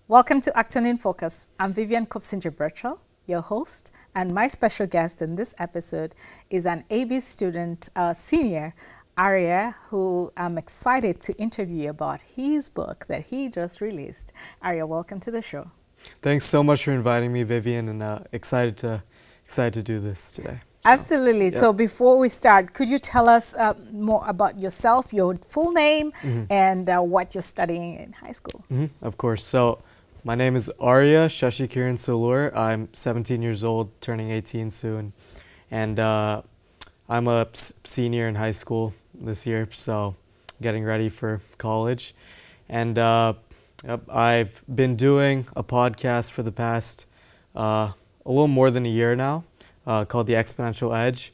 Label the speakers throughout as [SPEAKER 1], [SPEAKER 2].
[SPEAKER 1] Welcome to Acton in Focus. I'm Vivian Kopsinger-Birchall, your host, and my special guest in this episode is an AB student, senior, Arya, who I'm excited to interview about his book that he just released. Arya, welcome to the show.
[SPEAKER 2] Thanks so much for inviting me, Vivian, and excited to do this today. So,
[SPEAKER 1] absolutely.
[SPEAKER 2] yeah.
[SPEAKER 1] So before we start, could you tell us more about yourself, your full name, and what you're studying in high school?
[SPEAKER 2] Of course. So my name is Arya Solur. I'm 17 years old, turning 18 soon, and I'm a senior in high school this year, so getting ready for college. And I've been doing a podcast for the past a little more than a year now, called the Exponential Edge,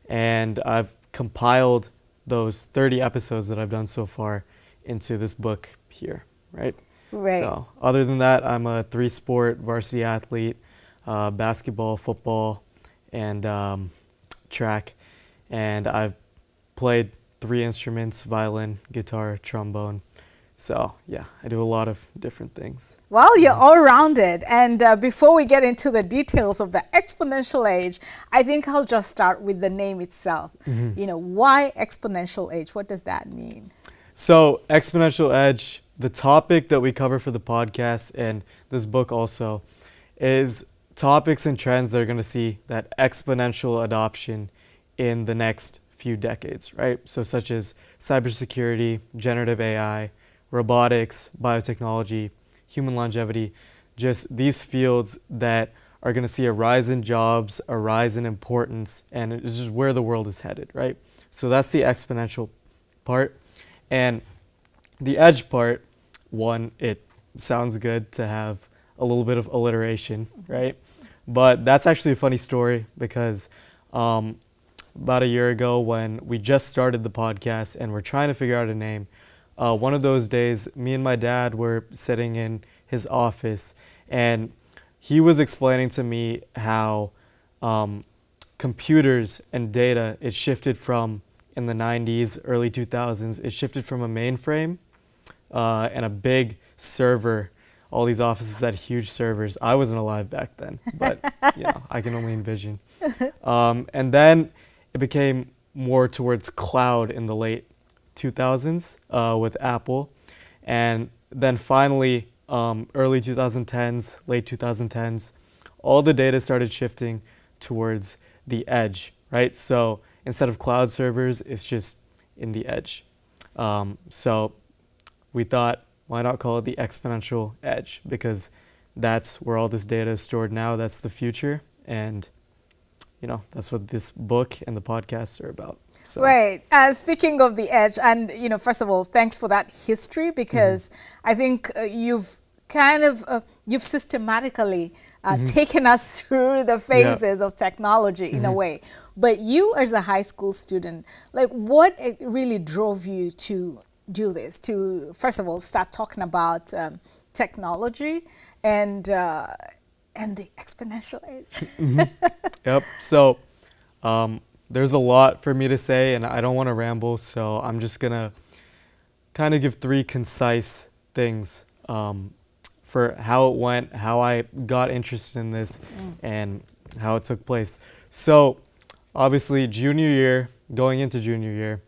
[SPEAKER 2] and I've compiled those 30 episodes that I've done so far into this book here, right?
[SPEAKER 1] Right.
[SPEAKER 2] So other than that, I'm a 3-sport varsity athlete, basketball, football, and track, and I've played 3 instruments: violin, guitar, trombone. So yeah, I do a lot of different things.
[SPEAKER 1] Well, you're all-rounded. And before we get into the details of the Exponential Edge, I think I'll just start with the name itself. You know, why Exponential Edge? What does that mean?
[SPEAKER 2] So Exponential Edge, the topic that we cover for the podcast and this book also, is topics and trends that are going to see that exponential adoption in the next few decades, right? So such as cybersecurity, generative AI, robotics, biotechnology, human longevity, just these fields that are going to see a rise in jobs, a rise in importance, and it's just where the world is headed, right? So that's the exponential part. And the edge part, one, it sounds good to have a little bit of alliteration, right? But that's actually a funny story because about a year ago when we just started the podcast and we're trying to figure out a name, one of those days, me and my dad were sitting in his office and he was explaining to me how computers and data, it shifted from, in the 90s, early 2000s, it shifted from a mainframe and a big server. All these offices had huge servers. I wasn't alive back then, but you know, I can only envision. And then it became more towards cloud in the late 2000s with Apple. And then finally, early 2010s, late 2010s, all the data started shifting towards the edge, right? So instead of cloud servers, it's just in the edge. So we thought, why not call it the Exponential Edge? Because that's where all this data is stored now. That's the future. And, you know, that's what this book and the podcasts are about. So.
[SPEAKER 1] Right. Speaking of the edge, and, you know, first of all, thanks for that history, because I think you've kind of, you've systematically taken us through the phases of technology in a way. But you as a high school student, like what really drove you to do this, to first of all start talking about technology and the exponential edge?
[SPEAKER 2] Yep. So there's a lot for me to say and I don't want to ramble, so I'm just gonna kind of give 3 concise things for how it went, how I got interested in this, and how it took place. So obviously junior year, going into junior year,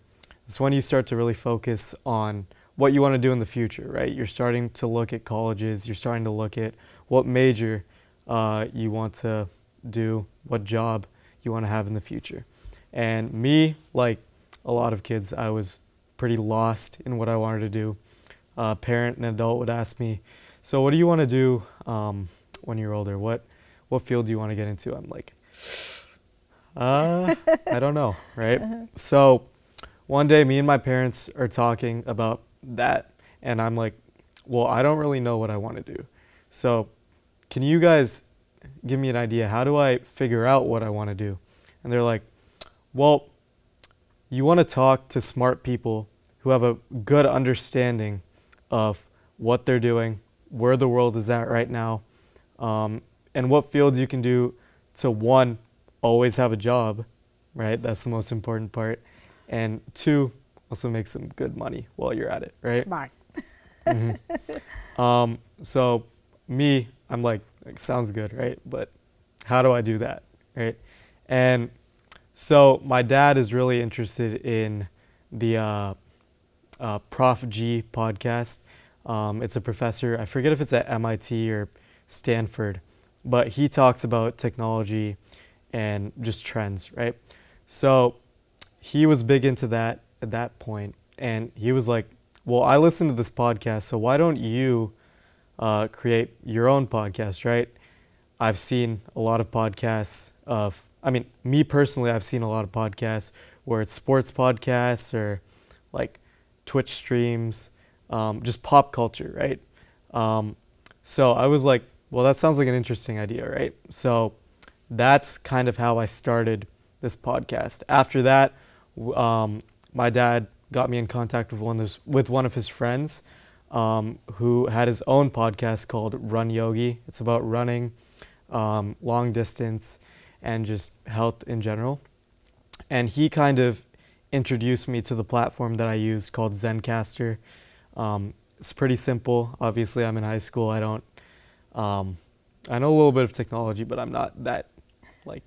[SPEAKER 2] is when you start to really focus on what you want to do in the future, right? You're starting to look at colleges, you're starting to look at what major you want to do, what job you want to have in the future. And me, like a lot of kids, I was pretty lost in what I wanted to do. A parent and adult would ask me, so what do you want to do when you're older? What field do you want to get into? I'm like, I don't know, right? So one day me and my parents are talking about that and I'm like, well, I don't really know what I want to do. So can you guys give me an idea? How do I figure out what I want to do? And they're like, well, you want to talk to smart people who have a good understanding of what they're doing, where the world is at right now, and what fields you can do to, 1, always have a job, right? That's the most important part. And 2, also make some good money while you're at it, right?
[SPEAKER 1] Smart.
[SPEAKER 2] So I'm like, sounds good, right? But how do I do that, right? And so my dad is really interested in the Prof G podcast. It's a professor. I forget if it's at MIT or Stanford, but he talks about technology and just trends, right? So he was big into that at that point, and he was like, well, I listen to this podcast, so why don't you create your own podcast, right? I've seen a lot of podcasts me personally, I've seen a lot of podcasts where it's sports podcasts or like Twitch streams, just pop culture, right? So I was like, well, that sounds like an interesting idea, right? So that's kind of how I started this podcast. After that, my dad got me in contact with one of his friends who had his own podcast called Run Yogi. It's about running, long distance, and just health in general. And he kind of introduced me to the platform that I use called Zencaster. It's pretty simple. Obviously, I'm in high school. I know a little bit of technology, but I'm not that like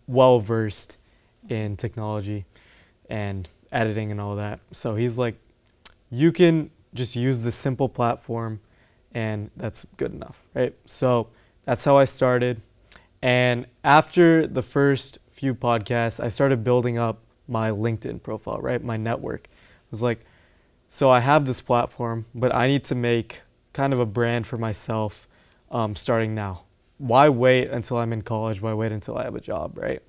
[SPEAKER 2] well versed in technology and editing and all that. So he's like, you can just use this simple platform and that's good enough, right? So that's how I started. And after the first few podcasts, I started building up my LinkedIn profile, right? My network. I was like, so I have this platform, but I need to make kind of a brand for myself starting now. Why wait until I'm in college? Why wait until I have a job, right?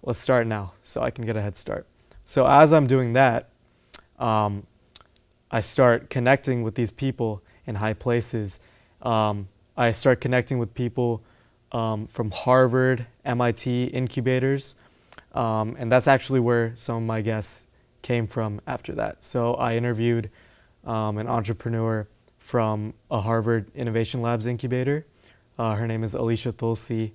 [SPEAKER 2] Let's start now so I can get a head start. So as I'm doing that, I start connecting with these people in high places. I start connecting with people from Harvard, MIT incubators. And that's actually where some of my guests came from after that. So I interviewed an entrepreneur from a Harvard Innovation Labs incubator. Her name is Alicia Tulsi,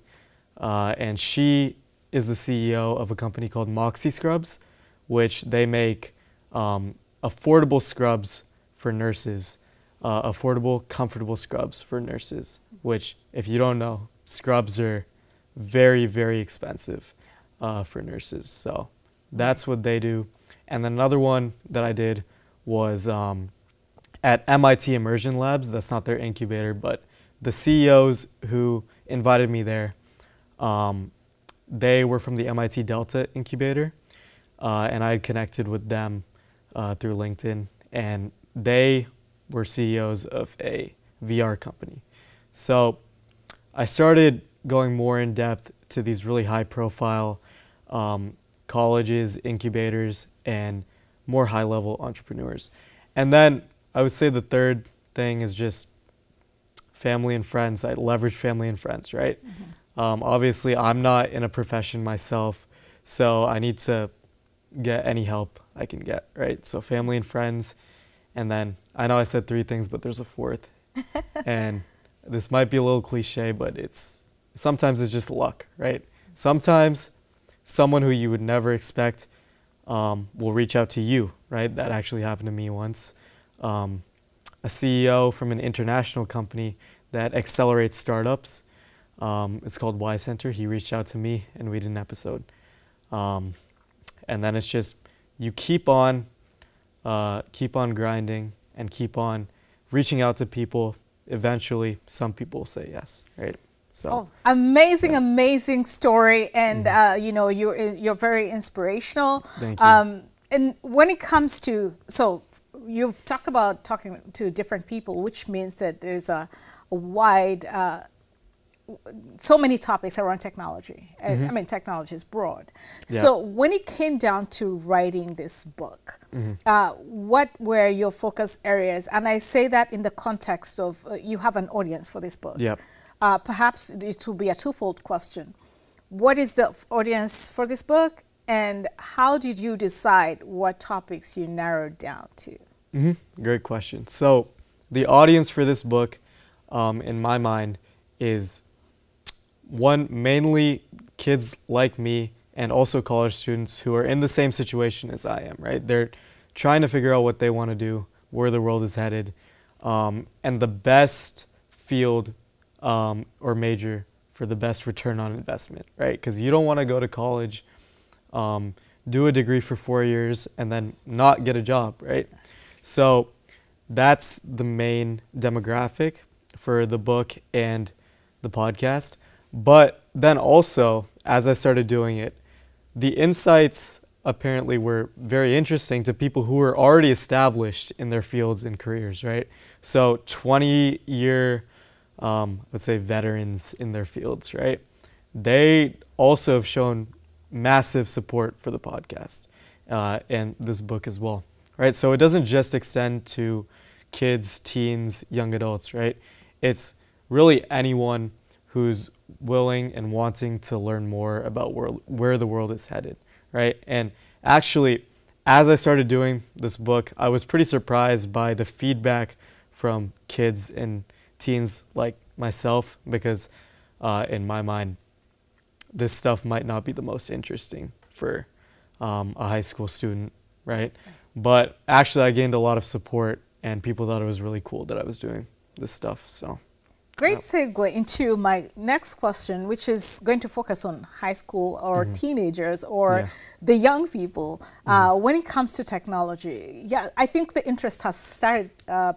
[SPEAKER 2] and she is the CEO of a company called Moxie Scrubs, which they make affordable scrubs for nurses, affordable, comfortable scrubs for nurses, which, if you don't know, scrubs are very, very expensive for nurses. So that's what they do. And then another one that I did was at MIT Immersion Labs. That's not their incubator, but the CEOs who invited me there, they were from the MIT Delta incubator, and I had connected with them through LinkedIn, and they were CEOs of a VR company. So I started going more in depth to these really high profile colleges, incubators, and more high level entrepreneurs. And then I would say the third thing is just family and friends. I leverage family and friends, right? Mm-hmm. Obviously, I'm not in a profession myself, so I need to get any help I can get, right? So family and friends, and then I know I said three things, but there's a fourth. And this might be a little cliche, but sometimes it's just luck, right? Sometimes someone who you would never expect will reach out to you, right? That actually happened to me once. A CEO from an international company that accelerates startups. It's called Y Center. He reached out to me and we did an episode. And then it's just, you keep on grinding and keep on reaching out to people. Eventually, some people will say yes, right? So amazing
[SPEAKER 1] story, and you're very inspirational.
[SPEAKER 2] Thank you.
[SPEAKER 1] And when it comes to, so you've talked about talking to different people, which means that there's a wide, so many topics around technology. Mm-hmm. I mean, technology is broad. Yeah. So when it came down to writing this book, mm-hmm. What were your focus areas? And I say that in the context of you have an audience for this book.
[SPEAKER 2] Yep.
[SPEAKER 1] Perhaps it will be a twofold question. What is the audience for this book, and how did you decide what topics you narrowed down to?
[SPEAKER 2] Mm-hmm. Great question. So the audience for this book, in my mind, is mainly kids like me and also college students who are in the same situation as I am, right? They're trying to figure out what they want to do, where the world is headed. And the best field or major for the best return on investment, right? Because you don't want to go to college, do a degree for 4 years, and then not get a job, right? So that's the main demographic for the book and the podcast. But then also, as I started doing it, the insights apparently were very interesting to people who were already established in their fields and careers, right? So 20-year, let's say, veterans in their fields, right? They also have shown massive support for the podcast and this book as well, right? So it doesn't just extend to kids, teens, young adults, right? It's really anyone who's willing and wanting to learn more about where the world is headed, right? And actually, as I started doing this book, I was pretty surprised by the feedback from kids and teens like myself, because in my mind, this stuff might not be the most interesting for a high school student, right? But actually, I gained a lot of support, and people thought it was really cool that I was doing this stuff. So,
[SPEAKER 1] great segue into my next question, which is going to focus on high school or teenagers or the young people. When it comes to technology, I think the interest has started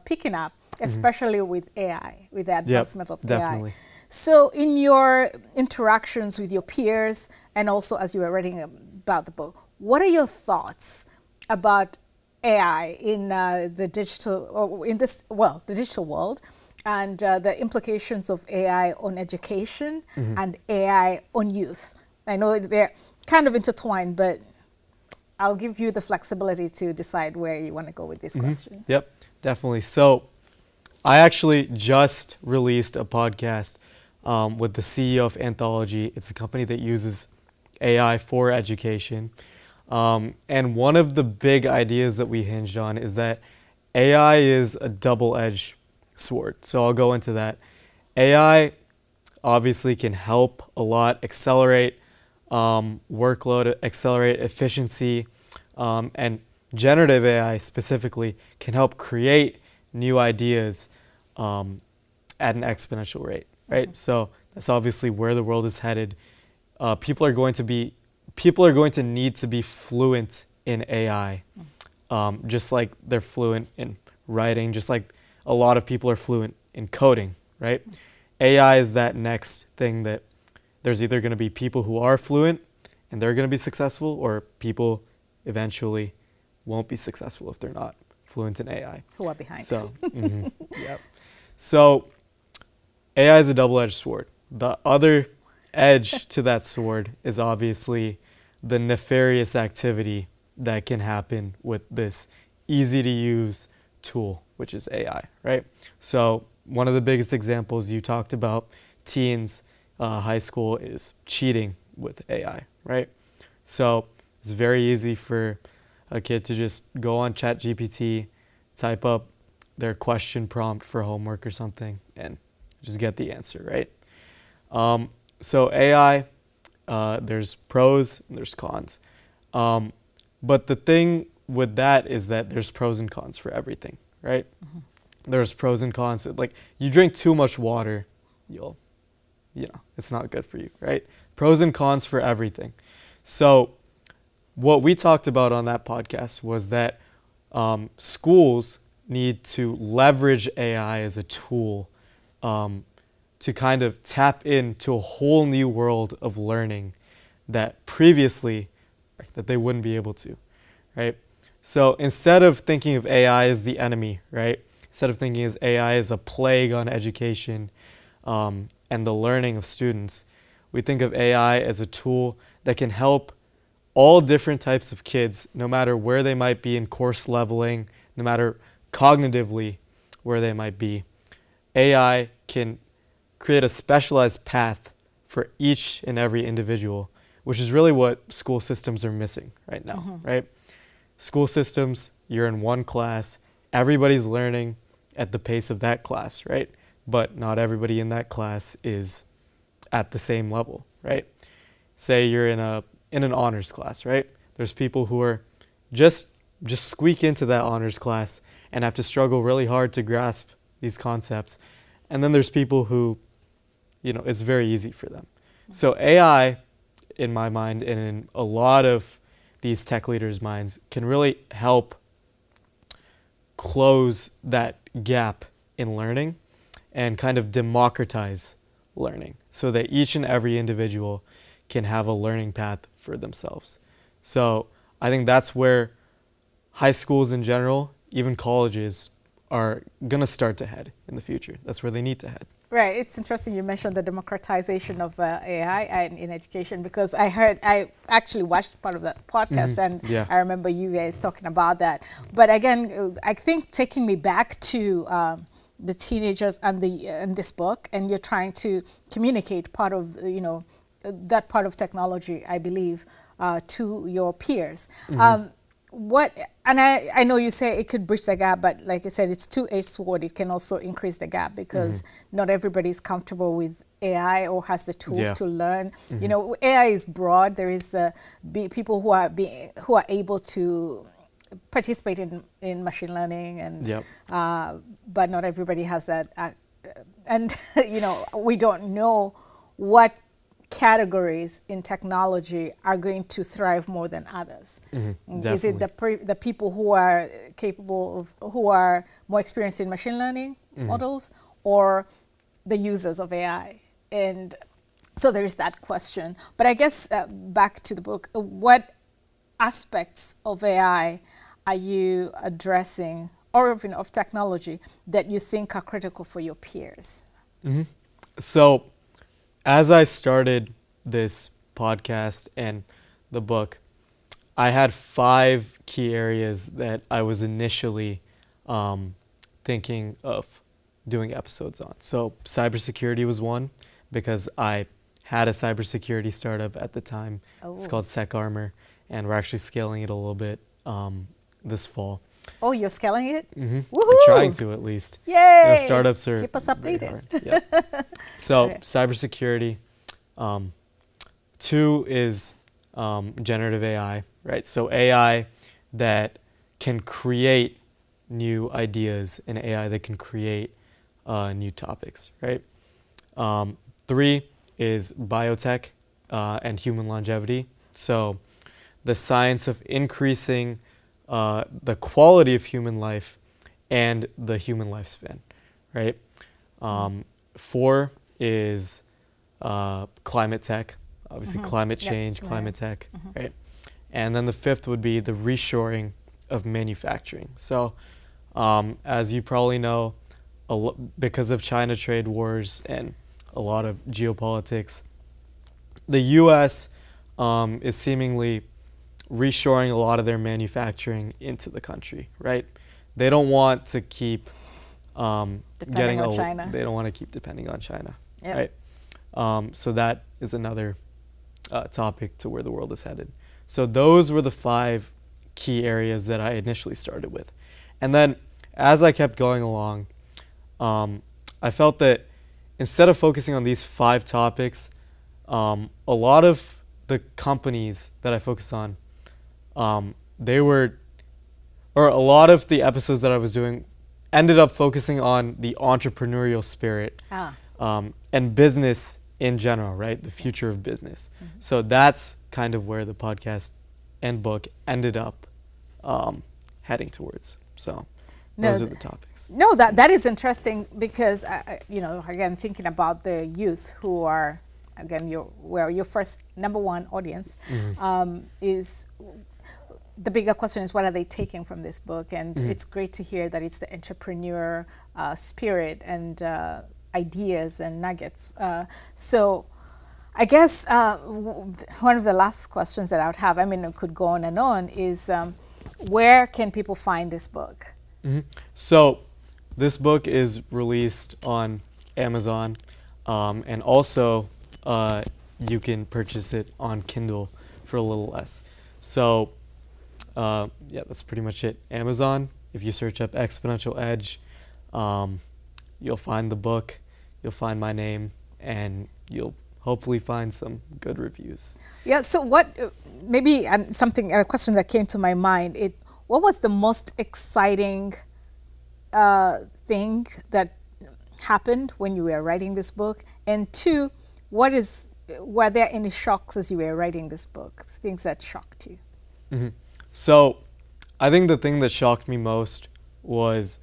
[SPEAKER 1] picking up, especially with AI, with the advancement of
[SPEAKER 2] definitely.
[SPEAKER 1] AI. So in your interactions with your peers, and also as you were reading about the book, what are your thoughts about AI in the digital, or in this, well, the digital world, and the implications of AI on education and AI on youth? I know they're kind of intertwined, but I'll give you the flexibility to decide where you want to go with this question.
[SPEAKER 2] Yep, definitely. So I actually just released a podcast with the CEO of Anthology. It's a company that uses AI for education. And one of the big ideas that we hinged on is that AI is a double-edged sword. So I'll go into that. AI obviously can help a lot, accelerate workload, accelerate efficiency, and generative AI specifically can help create new ideas at an exponential rate, right? So that's obviously where the world is headed. People are going to need to be fluent in AI, just like they're fluent in writing, just like a lot of people are fluent in coding, right? AI is that next thing that there's either going to be people who are fluent and they're going to be successful, or people eventually won't be successful if they're not fluent in AI.
[SPEAKER 1] Who are behind.
[SPEAKER 2] So, So AI is a double-edged sword. The other edge to that sword is obviously the nefarious activity that can happen with this easy-to-use tool, which is AI, right? So one of the biggest examples you talked about, teens, high school, is cheating with AI, right? So it's very easy for a kid to just go on ChatGPT, type up their question prompt for homework or something, and just get the answer, right? So AI, there's pros and there's cons. But the thing with that is that there's pros and cons for everything, right? There's pros and cons. Like, you drink too much water, it's not good for you, right? Pros and cons for everything. So what we talked about on that podcast was that schools need to leverage AI as a tool to kind of tap into a whole new world of learning that previously that they wouldn't be able to, right? So instead of thinking of AI as the enemy, right? Instead of thinking of AI as a plague on education and the learning of students, we think of AI as a tool that can help all different types of kids, no matter where they might be in course leveling, no matter cognitively where they might be. AI can create a specialized path for each and every individual, which is really what school systems are missing right now, right? School systems, you're in one class, everybody's learning at the pace of that class, right? But not everybody in that class is at the same level, right? Say you're in an honors class, right? There's people who are just squeak into that honors class and have to struggle really hard to grasp these concepts. And then there's people who, it's very easy for them. So AI, in my mind, and in a lot of these tech leaders' minds, can really help close that gap in learning and kind of democratize learning so that each and every individual can have a learning path for themselves. So I think that's where high schools in general, even colleges, are going to start to head in the future. That's where they need to head.
[SPEAKER 1] Right. It's interesting you mentioned the democratization of AI in education, because I actually watched part of that podcast, and I remember you guys talking about that. But again, I think taking me back to the teenagers and in this book, and you're trying to communicate part of, that part of technology, I believe, to your peers. And I know you say it could bridge the gap, but like you said, it's two-edged sword. It can also increase the gap because not everybody is comfortable with AI or has the tools to learn. AI is broad. There is people who are able to participate in machine learning, and but not everybody has that. And we don't know what categories in technology are going to thrive more than others. Is it the people who are capable of, who are more experienced in machine learning models, or the users of AI? And so there's that question. But I guess back to the book, what aspects of AI are you addressing, or even of technology, that you think are critical for your peers?
[SPEAKER 2] So as I started this podcast and the book, I had 5 key areas that I was initially thinking of doing episodes on. So cybersecurity was one, because I had a cybersecurity startup at the time. It's called SecArmor, and we're actually scaling it a little bit this fall. Oh,
[SPEAKER 1] you're scaling it?
[SPEAKER 2] We're trying to, at least.
[SPEAKER 1] Yay!
[SPEAKER 2] Startups are
[SPEAKER 1] keep us updated.
[SPEAKER 2] So cybersecurity. 2 is generative AI, right? So AI that can create new ideas, and AI that can create new topics, right? 3 is biotech and human longevity. So the science of increasing the quality of human life and the human lifespan, right? 4 is climate tech, obviously climate change, climate tech, right? And then the 5th would be the reshoring of manufacturing. So as you probably know, because of China trade wars and a lot of geopolitics, the U.S. Is seemingly reshoring a lot of their manufacturing into the country, right? They don't want to keep
[SPEAKER 1] depending on China.
[SPEAKER 2] They don't want to keep depending on China, right? So that is another topic to where the world is headed. So those were the 5 key areas that I initially started with. And then as I kept going along, I felt that instead of focusing on these 5 topics, a lot of the companies that I focus on, a lot of the episodes that I was doing ended up focusing on the entrepreneurial spirit and business in general, right? The future of business. So that's kind of where the podcast and book ended up heading towards. So those are the topics.
[SPEAKER 1] No, that is interesting, because again, thinking about the youth who are, again, your first #1 audience, is the bigger question is, what are they taking from this book? And it's great to hear that it's the entrepreneur spirit and ideas and nuggets. So I guess one of the last questions that I would have, I mean, it could go on and on, is where can people find this book?
[SPEAKER 2] So this book is released on Amazon, and also you can purchase it on Kindle for a little less. So yeah, that's pretty much it. Amazon, if you search up Exponential Edge, you'll find the book, you'll find my name, and you'll hopefully find some good reviews.
[SPEAKER 1] Yeah, so what, maybe a question that came to my mind, what was the most exciting thing that happened when you were writing this book? And two, were there any shocks as you were writing this book? Things that shocked you?
[SPEAKER 2] Mm-hmm. So I think the thing that shocked me most was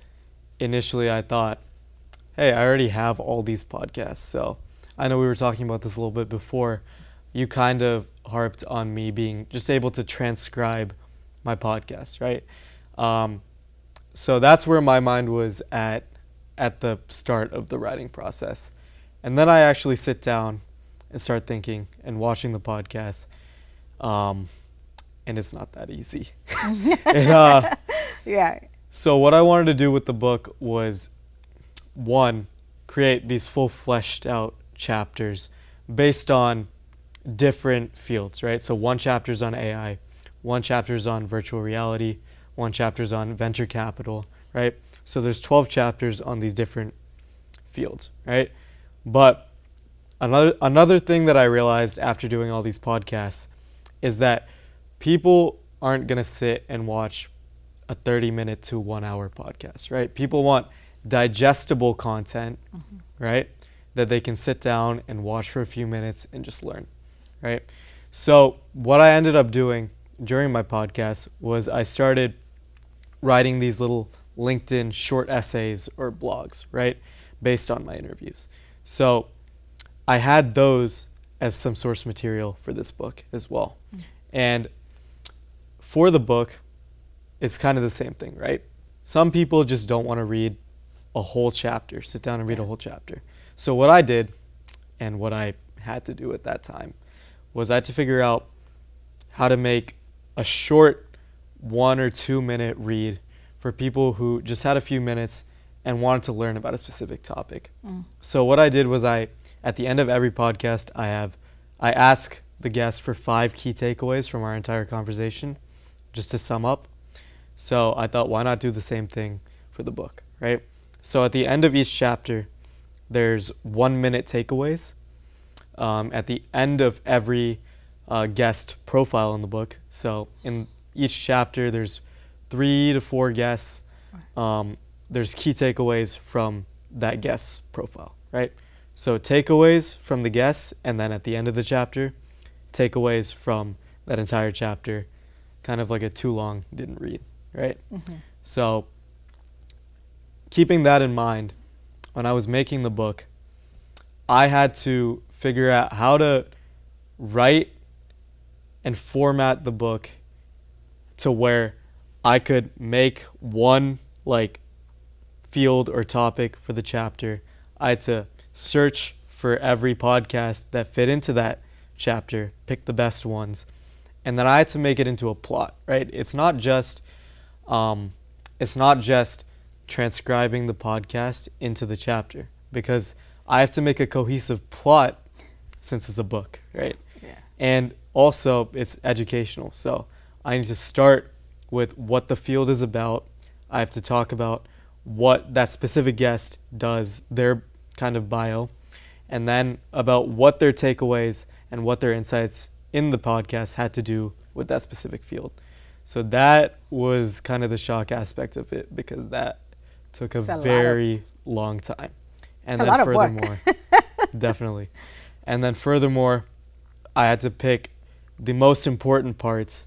[SPEAKER 2] initially I thought, hey, I already have all these podcasts. So I know we were talking about this a little bit before. You kind of harped on me being just able to transcribe my podcast, right? So that's where my mind was at the start of the writing process. And then I actually sit down and start thinking and watching the podcast. And it's not that easy.
[SPEAKER 1] Yeah.
[SPEAKER 2] So what I wanted to do with the book was, one, create these full fleshed out chapters based on different fields, right? So one chapter is on AI, one chapter is on virtual reality, one chapter is on venture capital, right? So there's 12 chapters on these different fields, right? But another thing that I realized after doing all these podcasts is that people aren't going to sit and watch a 30-minute to 1 hour podcast, right? People want digestible content, right? That they can sit down and watch for a few minutes and just learn, right? So what I ended up doing during my podcast was I started writing these little LinkedIn short essays or blogs, right? Based on my interviews. So I had those as some source material for this book as well. And for the book, it's kind of the same thing, right? Some people just don't want to read a whole chapter, sit down and read a whole chapter. So what I did, and what I had to do at that time, was I had to figure out how to make a short 1 or 2 minute read for people who just had a few minutes and wanted to learn about a specific topic. So what I did was at the end of every podcast, I ask the guest for 5 key takeaways from our entire conversation, just to sum up. So I thought, why not do the same thing for the book, right? So at the end of each chapter, there's 1 minute takeaways. At the end of every guest profile in the book, so in each chapter, there's 3 to 4 guests. There's key takeaways from that guest's profile, right? So takeaways from the guests, and then at the end of the chapter, takeaways from that entire chapter, kind of like a too long didn't read, right? So keeping that in mind, when I was making the book, I had to figure out how to write and format the book to where I could make one like field or topic for the chapter. I had to search for every podcast that fit into that chapter, pick the best ones, and then I had to make it into a plot, right? It's not just transcribing the podcast into the chapter, because I have to make a cohesive plot since it's a book, right?
[SPEAKER 1] Yeah.
[SPEAKER 2] And also it's educational. So I need to start with what the field is about. I have to talk about what that specific guest does, their kind of bio, and then about what their takeaways and what their insights in the podcast had to do with that specific field. So that was kind of the shock aspect of it, because that took a very long time. And then furthermore, definitely. And then furthermore, I had to pick the most important parts,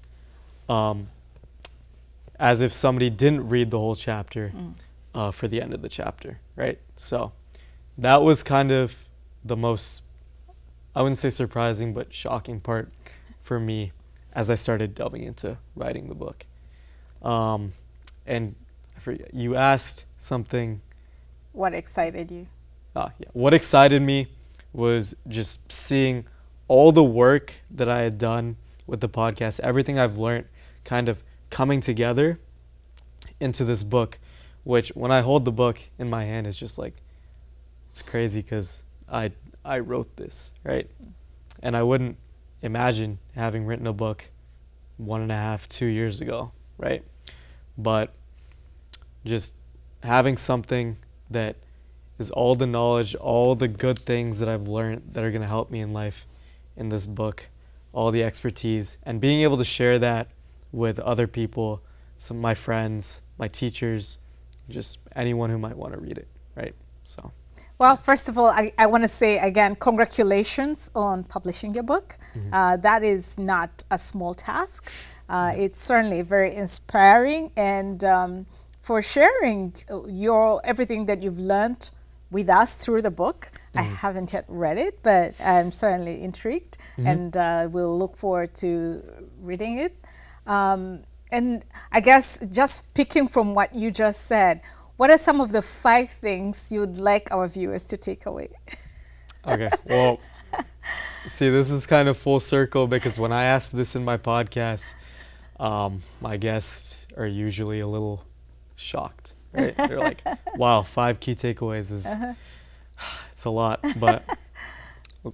[SPEAKER 2] as if somebody didn't read the whole chapter for the end of the chapter, right? So that was kind of the most, I wouldn't say surprising, but shocking part for me as I started delving into writing the book. And I forget, you asked something.
[SPEAKER 1] What excited you?
[SPEAKER 2] Yeah. What excited me was just seeing all the work that I had done with the podcast, everything I've learned kind of coming together into this book, which when I hold the book in my hand is just like, it's crazy because I wrote this, right? And I wouldn't imagine having written a book 1.5, 2 years ago, right? But just having something that is all the knowledge, all the good things that I've learned that are going to help me in life in this book, all the expertise, and being able to share that with other people, some of my friends, my teachers, just anyone who might want to read it, right? So.
[SPEAKER 1] Well, first of all, I want to say again, congratulations on publishing your book. That is not a small task. It's certainly very inspiring, and for sharing everything that you've learned with us through the book. I haven't yet read it, but I'm certainly intrigued, and we'll look forward to reading it. And I guess just picking from what you just said, what are some of the 5 things you'd like our viewers to take away?
[SPEAKER 2] Okay, well, see, this is kind of full circle because when I ask this in my podcast, my guests are usually a little shocked, right? They're like, wow, 5 key takeaways is, it's a lot, but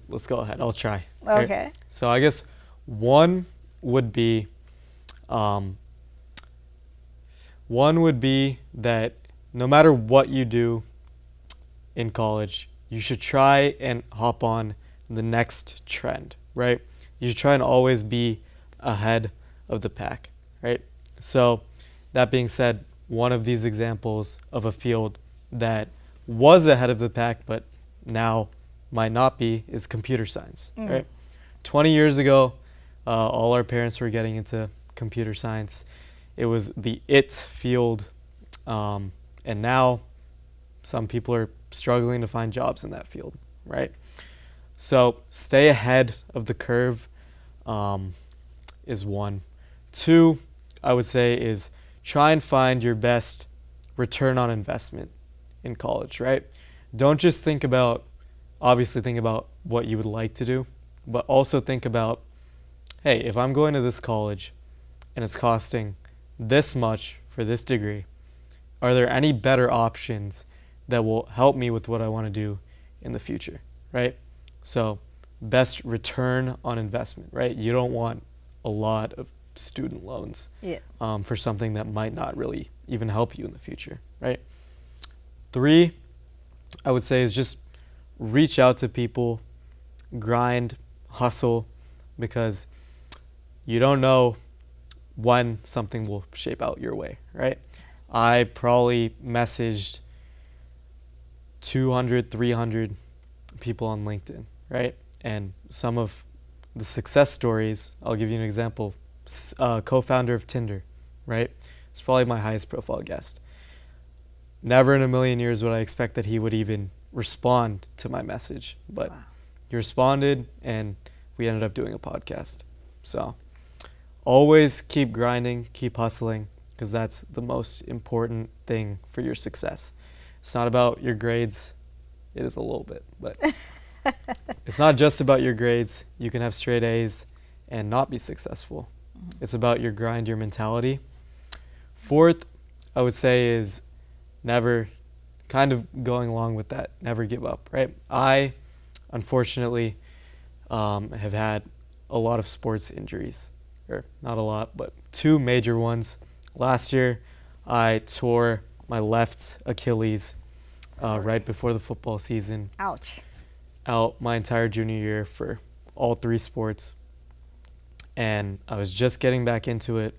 [SPEAKER 2] let's go ahead. I'll try.
[SPEAKER 1] Okay.
[SPEAKER 2] Right? So I guess one would be that no matter what you do in college, you should try and hop on the next trend, right? You should try and always be ahead of the pack, right? So that being said, one of these examples of a field that was ahead of the pack but now might not be is computer science, right? 20 years ago, all our parents were getting into computer science. It was the it field, and now some people are struggling to find jobs in that field, right? So stay ahead of the curve is one. 2, I would say, is try and find your best return on investment in college, right? Don't just obviously think about what you would like to do, but also think about, hey, if I'm going to this college and it's costing this much for this degree, are there any better options that will help me with what I want to do in the future, right? So best return on investment, right? You don't want a lot of student loans for something that might not really even help you in the future, right? 3, I would say, is just reach out to people, grind, hustle, because you don't know when something will shape out your way, right? I probably messaged 200, 300 people on LinkedIn, right? And some of the success stories, I'll give you an example. Co-founder of Tinder, right? It's probably my highest profile guest. Never in a million years would I expect that he would even respond to my message, but he responded and we ended up doing a podcast. So always keep grinding, keep hustling, because that's the most important thing for your success. It's not about your grades. It is a little bit, but it's not just about your grades. You can have straight A's and not be successful. It's about your grind, your mentality. 4th, I would say, is never, kind of going along with that, never give up, right? I, unfortunately, have had a lot of sports injuries, or not a lot, but 2 major ones. Last year, I tore my left Achilles right before the football season.
[SPEAKER 1] Ouch.
[SPEAKER 2] Out my entire junior year for all 3 sports. And I was just getting back into it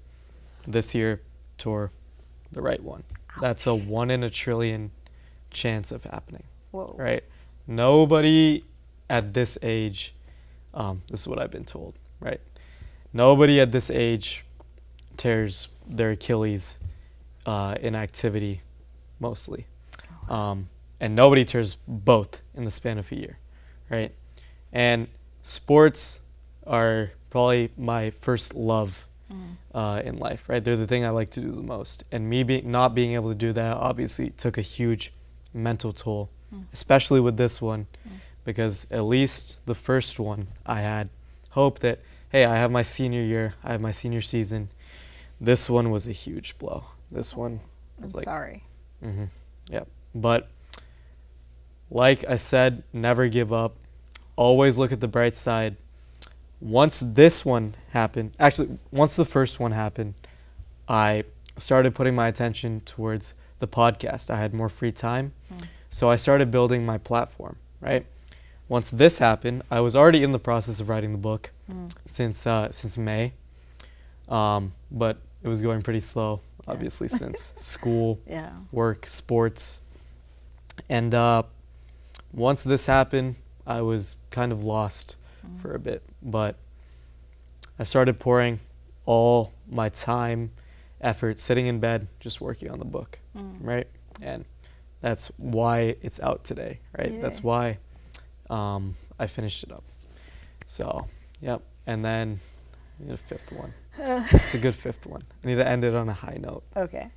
[SPEAKER 2] this year, tore the right one. Ouch. That's a 1 in a trillion chance of happening.
[SPEAKER 1] Whoa.
[SPEAKER 2] Right? Nobody at this age, this is what I've been told, right? Nobody at this age tears their Achilles in activity, mostly. And nobody tears both in the span of a year, right? And sports are probably my first love in life, right? They're the thing I like to do the most. And me not being able to do that obviously took a huge mental toll, especially with this one, because at least the first one I had hope that, hey, I have my senior year, I have my senior season. This one was a huge blow. This one was
[SPEAKER 1] I'm sorry.
[SPEAKER 2] Yep. But like I said, never give up. Always look at the bright side. Once this one happened, actually, once the first one happened, I started putting my attention towards the podcast. I had more free time. So I started building my platform, right? Once this happened, I was already in the process of writing the book since May. But it was going pretty slow, obviously, since school, work, sports. And once this happened, I was kind of lost for a bit, but I started pouring all my time, effort, sitting in bed, just working on the book, right? And that's why it's out today, right?
[SPEAKER 1] Yeah.
[SPEAKER 2] That's why I finished it up. So, yep. And then I need a fifth one. It's a good fifth one. I need to end it on a high note.
[SPEAKER 1] Okay.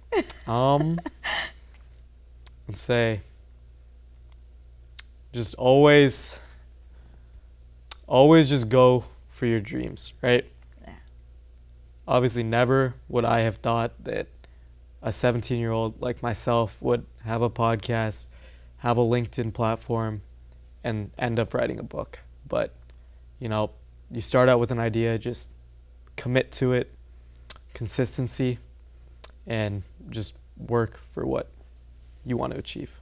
[SPEAKER 2] Let's say, just always just go for your dreams, right?
[SPEAKER 1] Yeah.
[SPEAKER 2] Obviously, never would I have thought that a 17-year-old like myself would have a podcast, have a LinkedIn platform, and end up writing a book. But, you know, you start out with an idea, just commit to it, consistency, and just work for what you want to achieve.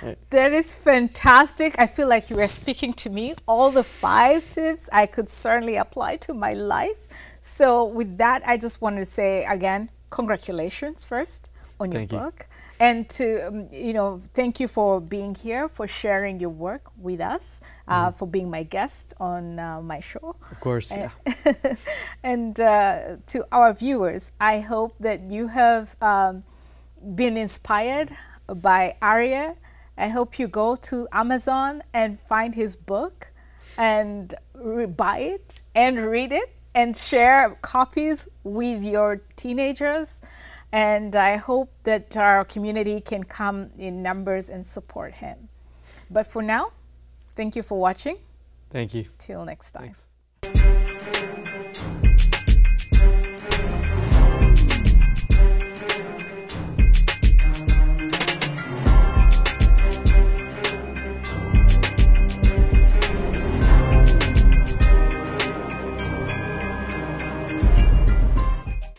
[SPEAKER 2] Right.
[SPEAKER 1] That is fantastic. I feel like you are speaking to me. All the 5 tips I could certainly apply to my life. So with that, I just want to say again, congratulations first on your book. And to, you know, thank you for being here, for sharing your work with us, for being my guest on my show.
[SPEAKER 2] Of course, yeah.
[SPEAKER 1] And to our viewers, I hope that you have been inspired by Arya. I hope you go to Amazon and find his book and buy it and read it and share copies with your teenagers. And I hope that our community can come in numbers and support him. But for now, thank you for watching.
[SPEAKER 2] Thank you.
[SPEAKER 1] Till next time.
[SPEAKER 2] Thanks.